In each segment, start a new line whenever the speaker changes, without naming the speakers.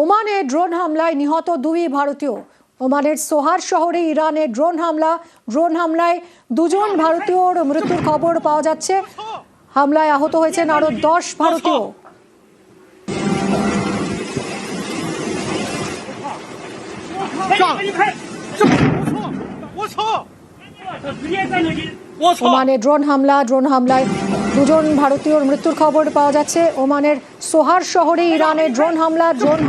ওমানে ড্রোন হামলায় নিহত 2 ভারতীয়। ওমানের সোহার শহরে ইরানের ড্রোন হামলায় 2 জন ভারতীয়র মৃত্যুর খবর পাওয়া যাচ্ছে। হামলায় আহত হয়েছেন আরো 10 ভারতীয়। ওমানে ড্রোন হামলায় 2 জন ভারতীয়র মৃত্যুর খবর পাওয়া যাচ্ছে। ওমানের সোহার শহরে ইরানের ড্রোন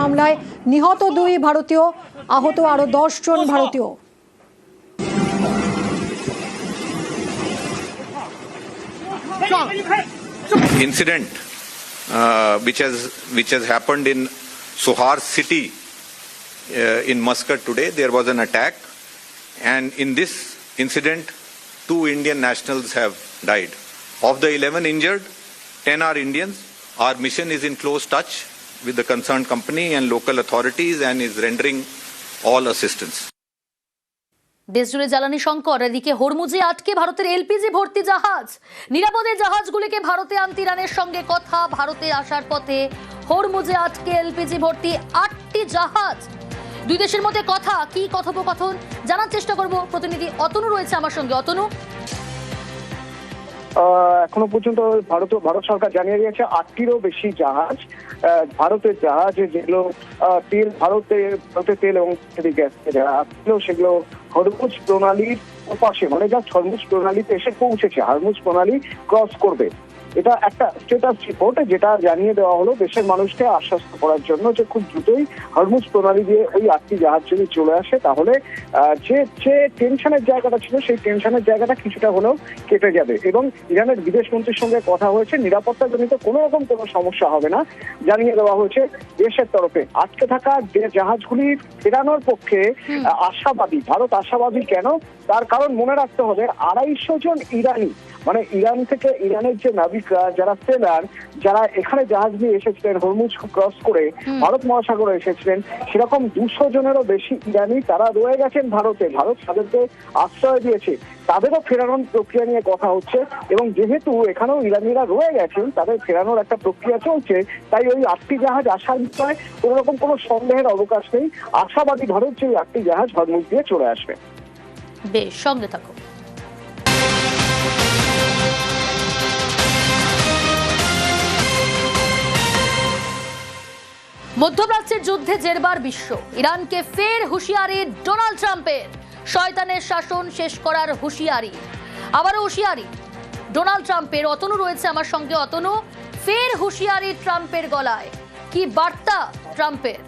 হামলায় নিহত 2 ভারতীয়, আহত আরো 10 জন ভারতীয়।
Incident which has happened in Sohar city in Muscat today. There was an attack, and in this incident 2 Indian nationals have died. Of the 11 injured, 10 are Indians. Our mission is in close touch with the concerned company and local authorities and is rendering all assistance.
দেশজুড়ে জ্বালানি সংকট, এদিকে হরমুজে আটকে ভারতের LPG ভর্তি জাহাজ। নিরাপদে জাহাজগুলিকে ভারতে আনতে ইরানের সঙ্গে কথা। ভারতে আসার পথে হরমুজে আটকে এলপিজি ভর্তি 8টি জাহাজ। দুই দেশের মধ্যে কথা, কি কথোপকথন জানার চেষ্টা করব। প্রতিনিধি অতনু রয়েছে আমার সঙ্গে। অতনু,
এখনো পর্যন্ত ভারত সরকার জানিয়ে দিয়েছে 8টিরও বেশি জাহাজ, ভারতের জাহাজ যেগুলো তেল ভারতে তেল এবং গ্যাস সেগুলো হরমুজ প্রণালীর পাশে, মানে যা হরমুজ প্রণালীতে এসে পৌঁছেছে, হরমুজ প্রণালী ক্রস করবে। এটা একটা স্ট্যাটাস রিপোর্ট যেটা জানিয়ে দেওয়া হলো দেশের মানুষকে আশ্বস্ত করার জন্য যে খুব দ্রুতই হরমুজ প্রণালী দিয়ে ওই 8টি জাহাজ যদি চলে আসে তাহলে যে টেনশনের জায়গাটা ছিল সেই টেনশনের জায়গাটা কিছুটা হলেও কেটে যাবে। এবং ইরানের বিদেশ মন্ত্রীর সঙ্গে কথা হয়েছে, নিরাপত্তাজনিত কোনো সমস্যা হবে না জানিয়ে দেওয়া হয়েছে দেশের তরফে। আটকে থাকা যে জাহাজগুলি ফেরানোর পক্ষে আশাবাদী ভারত। আশাবাদী কেন? তার কারণ মনে রাখতে হবে 250 জন ইরানি, মানে ইরান থেকে ইরানের যে নাবিকরা যারা সেলার, যারা এখানে জাহাজ নিয়ে এসেছিলেন হরমুজ ক্রস করে ভারত মহাসাগরে এসেছিলেন, সেরকম 200 জনেরও বেশি ইরানি তারা রয়ে গেছেন ভারতে। ভারত তাদেরকে আশ্রয় দিয়েছে, তাদেরও ফেরানোর প্রক্রিয়া নিয়ে কথা হচ্ছে। এবং যেহেতু এখানেও ইরানিরা রয়ে গেছেন, তাদের ফেরানোর একটা প্রক্রিয়া চলছে, তাই ওই 8টি জাহাজ আসার বিষয়ে কোনো সন্দেহের অবকাশ নেই। আশাবাদী ভারত যে 8টি জাহাজ হরমুজ দিয়ে চলে আসবে।
বেশ, সঙ্গে থাকো। মধ্যপ্রাচ্যের যুদ্ধে জেরবার বিশ্ব। ইরানকে ফের হুঁশিয়ারি ডোনাল্ড ট্রাম্পের। শয়তানের শাসন শেষ করার হুঁশিয়ারি, আবারও হুঁশিয়ারি ডোনাল্ড ট্রাম্পের। অতনু রয়েছে আমার সঙ্গে। অতনু, ফের হুঁশিয়ারি ট্রাম্পের গলায়, কি বার্তা ট্রাম্পের?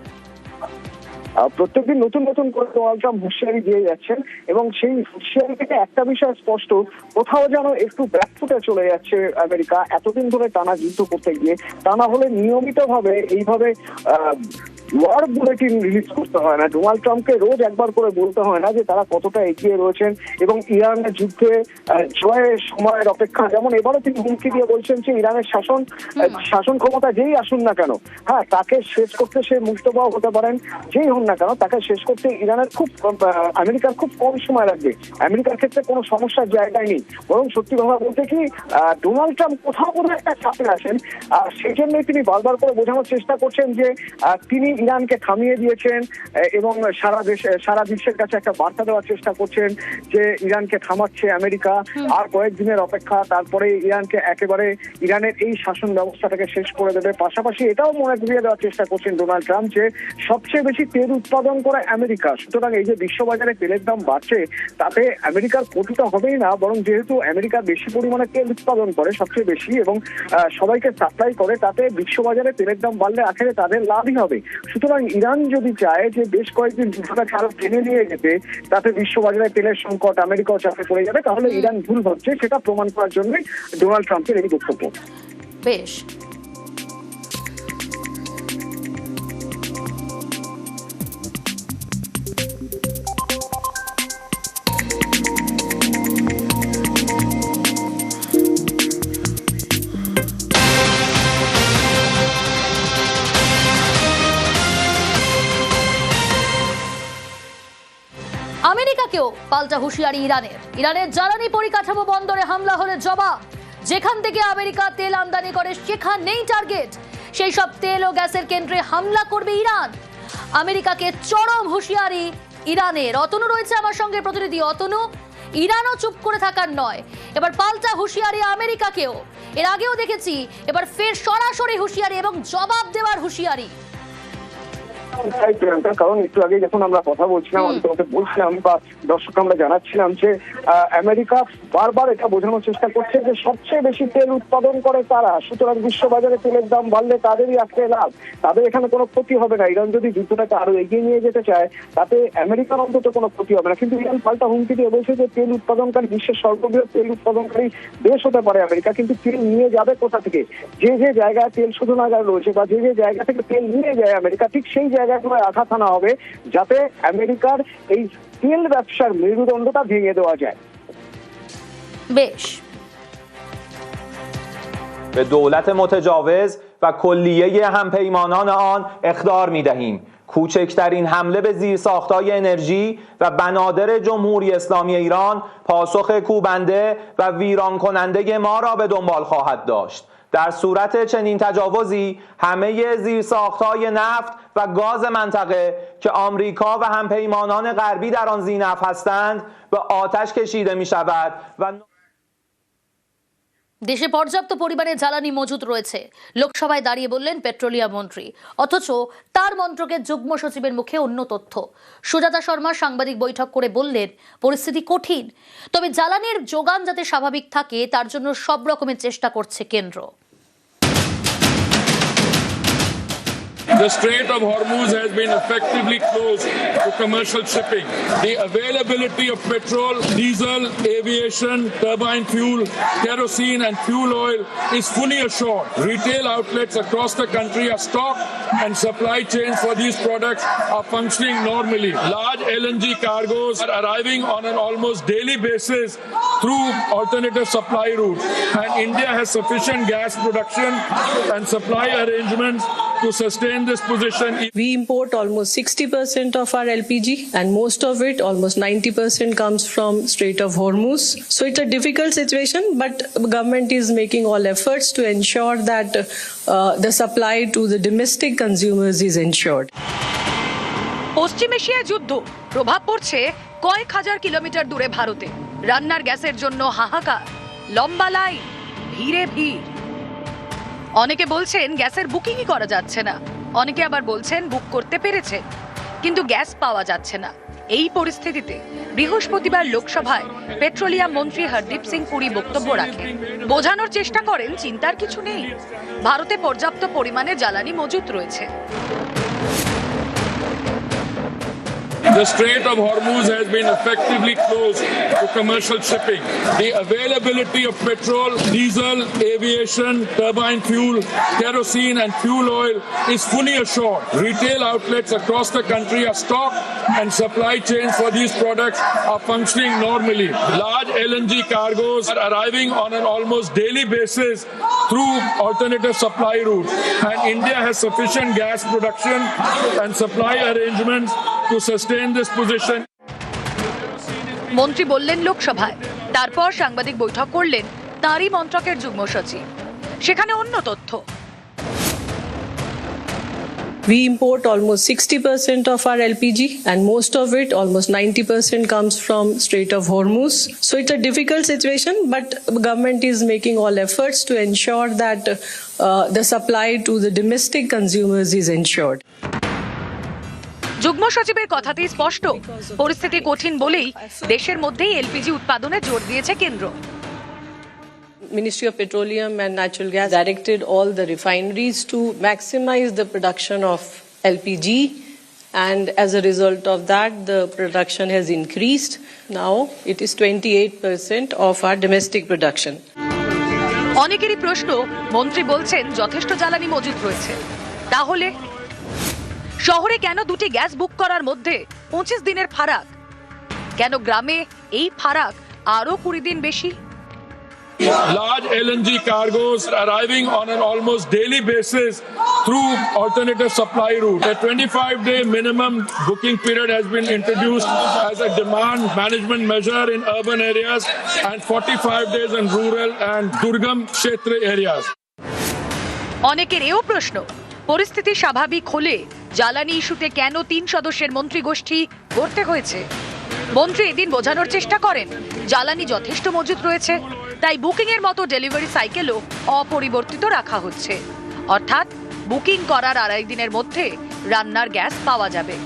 প্রত্যেকদিন নতুন করে ডোনাল্ড ট্রাম্প হুঁশিয়ারি দিয়ে যাচ্ছেন এবং সেই হুঁশিয়ারি থেকে একটা বিষয় স্পষ্ট, কোথাও যেন একটু ব্যাকফুটে চলে যাচ্ছে আমেরিকা। এতদিন ধরে টানা যুদ্ধ করতে গিয়ে, তা না হলে নিয়মিতভাবে এইভাবে ওয়ার বুলেটিন রিলিজ করতে হয় না। ডোনাল্ড ট্রাম্পকে রোজ একবার করে বলতে হয় না যে তারা কতটা এগিয়ে রয়েছেন এবং ইরানের যুদ্ধে জয়ের সময়ের অপেক্ষা। যেমন এবারও তিনি হুমকি দিয়ে বলছেন যে ইরানের শাসন ক্ষমতা যেই আসুন না কেন, হ্যাঁ, তাকে শেষ করতে সে মুক্তবাহ হতে পারেন, যেই হন না কেন তাকে শেষ করতে আমেরিকার খুব কম সময় লাগবে। আমেরিকার ক্ষেত্রে কোনো সমস্যার জায়গায় নেই, বরং সত্যি কথা বলতে কি ডোনাল্ড ট্রাম্প কোথাও একটা চাপে আসেন। সেই জন্যই তিনি বারবার করে বোঝানোর চেষ্টা করছেন যে তিনি ইরানকে থামিয়ে দিয়েছেন এবং সারা বিশ্বের কাছে একটা বার্তা দেওয়ার চেষ্টা করছেন যে ইরানকে থামাচ্ছে আমেরিকা, আর কয়েকদিনের অপেক্ষা, তারপরে ইরানকে একেবারে ইরানের এই শাসন ব্যবস্থাটাকে শেষ করে দেবে। পাশাপাশি এটাও মনে করিয়ে দেওয়ার চেষ্টা করছেন ডোনাল্ড ট্রাম্প যে সবচেয়ে বেশি তেল উৎপাদন করে আমেরিকা, সুতরাং এই যে বিশ্ববাজারে তেলের দাম বাড়ছে তাতে আমেরিকার ক্ষতিটা হবেই না, বরং যেহেতু আমেরিকা বেশি পরিমাণে তেল উৎপাদন করে, সবচেয়ে বেশি, এবং সবাইকে সাপ্লাই করে, তাতে বিশ্ববাজারে তেলের দাম বাড়লে আখেরে তাদের লাভই হবে। সুতরাং ইরান যদি চায় যে বেশ কয়েকদিন যুদ্ধটাকে আরো টেনে নিয়ে যেতে, তাতে বিশ্ববাজারে তেলের সংকট আমেরিকাও চাপে পড়ে যাবে, তাহলে ইরান ভুল ভাবছে, সেটা প্রমাণ করার জন্য ডোনাল্ড ট্রাম্পের এই বক্তব্য।
বেশ, আমেরিকাকেও পাল্টা হুঁশিয়ারি ইরানের জ্বালানি পরিকাঠামো বন্দরে হামলা হলে জবাব। যেখান থেকে আমেরিকা তেল আমদানি করে সেখানেই টার্গেট। সেই সব তেল ও গ্যাসের কেন্দ্রে হামলা করবে ইরান। আমেরিকাকে চরম হুঁশিয়ারি ইরানের। অতনু রয়েছে আমার সঙ্গে, প্রতিনিধি অতনু। ইরানও চুপ করে থাকার নয়, এবার পাল্টা হুঁশিয়ারি আমেরিকাকেও। এর আগেও দেখেছি, এবার ফের সরাসরি হুঁশিয়ারি এবং জবাব দেওয়ার হুঁশিয়ারি।
তাই প্রিয়াঙ্কা, কারণ একটু আগে যখন আমরা কথা বলছিলাম, আমি তোমাকে বলছিলাম বা দর্শক আমরা জানাচ্ছিলাম যে আমেরিকা বারবার এটা বোঝানোর চেষ্টা করছে যে সবচেয়ে বেশি তেল উৎপাদন করে তারা, সুতরাং বিশ্ববাজারে তেলের দাম বাড়লে তাদেরই আজকে লাভ, তাদের এখানে কোনো ক্ষতি হবে না। ইরান যদি যুদ্ধটাকে আরো এগিয়ে নিয়ে যেতে চায় তাতে আমেরিকার অন্তত কোনো ক্ষতি হবে না। কিন্তু ইরান পাল্টা হুমকি দিয়ে বলছে যে তেল উৎপাদনকারী, বিশ্বের সর্ববৃহৎ তেল উৎপাদনকারী দেশ হতে পারে আমেরিকা, কিন্তু তেল নিয়ে যাবে কোথা থেকে? যে যে জায়গায় তেল শোধনাগার রয়েছে বা যে যে জায়গা থেকে তেল নিয়ে যায় আমেরিকা, ঠিক সেই জায়গাগুলোয় আঘাত আনা হবে যাতে আমেরিকার এই তেল ব্যবসার মেরুদণ্ডটা ভেঙে দেওয়া যায়।
বেশ।
به دولت متجاوز و کلیه همپیمانان آن اخطار می‌دهیم. کوچکترین حمله به زیرساخت‌های انرژی و بنادر جمهوری اسلامی ایران پاسخ کوبنده و ویران کننده ما را به دنبال خواهد داشت. در صورت چنین تجاوزی همه زیرساخت‌های نفت و گاز منطقه که آمریکا و همپیمانان غربی در آن ذی‌نفع هستند به آتش کشیده می‌شود و
দেশে পর্যাপ্ত পরিমাণে জ্বালানি মজুত রয়েছে, লোকসভায় দাঁড়িয়ে বললেন পেট্রোলিয়াম মন্ত্রী। অথচ তার মন্ত্রকের যুগ্ম সচিবের মুখে অন্য তথ্য। সুজাতা শর্মা সাংবাদিক বৈঠক করে বললেন পরিস্থিতি কঠিন, তবে জ্বালানির যোগান যাতে স্বাভাবিক থাকে তার জন্য সব রকমের চেষ্টা করছে কেন্দ্র।
The Strait of Hormuz has been effectively closed to commercial shipping. The availability of petrol, diesel, aviation, turbine fuel, kerosene and fuel oil is fully assured. Retail outlets across the country are stocked and supply chains for these products are functioning normally. Large LNG cargoes are arriving on an almost daily basis through alternative supply routes, and India has sufficient gas production and supply arrangements to sustain this position.
We import almost 60% of our LPG, and most of it, almost 90%, comes from Strait of Hormuz. So it's a difficult situation, but government is making all efforts to ensure that the supply to the domestic consumers is ensured.
পশ্চিম এশিয়ায় যুদ্ধ, প্রভাব পড়ছে কয়েক হাজার kilometre দূরে ভারতে। রান্নার গ্যাসের জন্য হাহাকার, লম্বা লাইন, ভিড়ে ভিড়। অনেকে বলছেন গ্যাসের বুকিংই করা যাচ্ছে না, অনেকে আবার বলছেন বুক করতে পেরেছে কিন্তু গ্যাস পাওয়া যাচ্ছে না। এই পরিস্থিতিতে বৃহস্পতিবার লোকসভায় পেট্রোলিয়াম মন্ত্রী হরদীপ সিং পুরী বক্তব্য রাখেন। বোঝানোর চেষ্টা করেন চিন্তার কিছু নেই, ভারতে পর্যাপ্ত পরিমাণে জ্বালানি মজুত রয়েছে।
The Strait of Hormuz has been effectively closed to commercial shipping. The availability of petrol, diesel, aviation, turbine fuel, kerosene and fuel oil is fully assured. Retail outlets across the country are stocked and supply chains for these products are functioning normally. Large LNG cargoes are arriving on an almost daily basis through alternative supply routes, and India has sufficient gas production and supply arrangements to sustain this position.
মন্ত্রী বললেন লোকসভায়, তারপর সাংবাদিক বৈঠক করলেন তারই মন্ত্রকের যুগ্ম সচিব। সেখানে অন্য তথ্য।
We import almost 60% of our LPG, and most of it, almost 90%, comes from Strait of Hormuz. So it's a difficult situation, but government is making all efforts to ensure that the supply to the domestic consumers is ensured.
যুগ্ম সচিবের কথাতেই স্পষ্ট, পরিস্থিতি কঠিন বলেই দেশের মধ্যেই LPG উৎপাদনে জোর দিয়েছে কেন্দ্র।
Ministry of Petroleum and Natural Gas directed all the refineries to maximize the production of LPG, and as a result of that, the production has increased. Now it is 28% of our domestic production.
অনেকেরই প্রশ্ন, মন্ত্রী বলছেন যথেষ্ট জ্বালানি মজুত রয়েছে, তাহলে শহরে কেন দুটি গ্যাস বুক করার মধ্যে 25 দিনের ফারাক? কেন গ্রামে এই ফারাক আরো 20 দিন বেশি?
Large LNG cargoes are arriving on an almost daily basis through alternative supply route. A 25-day minimum booking period has been introduced as a demand management measure in urban areas and 45 days in rural and Durgam Kshetra areas.
অনেকের এও প্রশ্ন, পরিস্থিতি স্বাভাবিক হলে জ্বালানি ইস্যুতে কেন 3 সদস্যের মন্ত্রী গোষ্ঠী গড়তে হয়েছে? মন্ত্রী এদিন বোঝানোর চেষ্টা করেন জ্বালানি যথেষ্ট মজুত রয়েছে, তাই বুকিং এর মতো ডেলিভারি সাইকেলও অপরিবর্তিত রাখা হচ্ছে, অর্থাৎ বুকিং করার 2.5 দিনের মধ্যে রান্নার গ্যাস পাওয়া যাবে।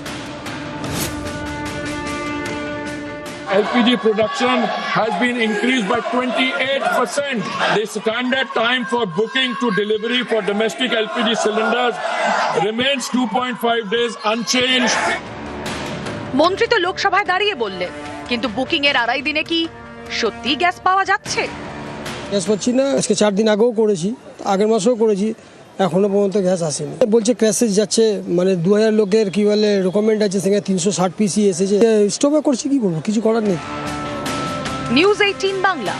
LPG production has been increased by 28%. The standard time for booking to delivery for domestic LPG cylinders remains 2.5 days unchanged.
মন্ত্রী তো লোকসভায় দাঁড়িয়ে বললেন, কিন্তু বুকিং এর 2.5 দিনে কি সত্যি গ্যাস পাওয়া যাচ্ছে?
গ্যাস পাচ্ছি না। আজকে 4 দিন আগেও করেছি, আগের মাসেও করেছি, এখনো পর্যন্ত গ্যাস আসেনি। বলছে ক্রাইসিস যাচ্ছে, মানে 2000 লোকের কি বলে রেকমেন্ড আছে, সেখানে 360 পিসি এসেছে। স্টপে করছি, কি করবো, কিছু করার নেই।
নিউজ 18 বাংলা।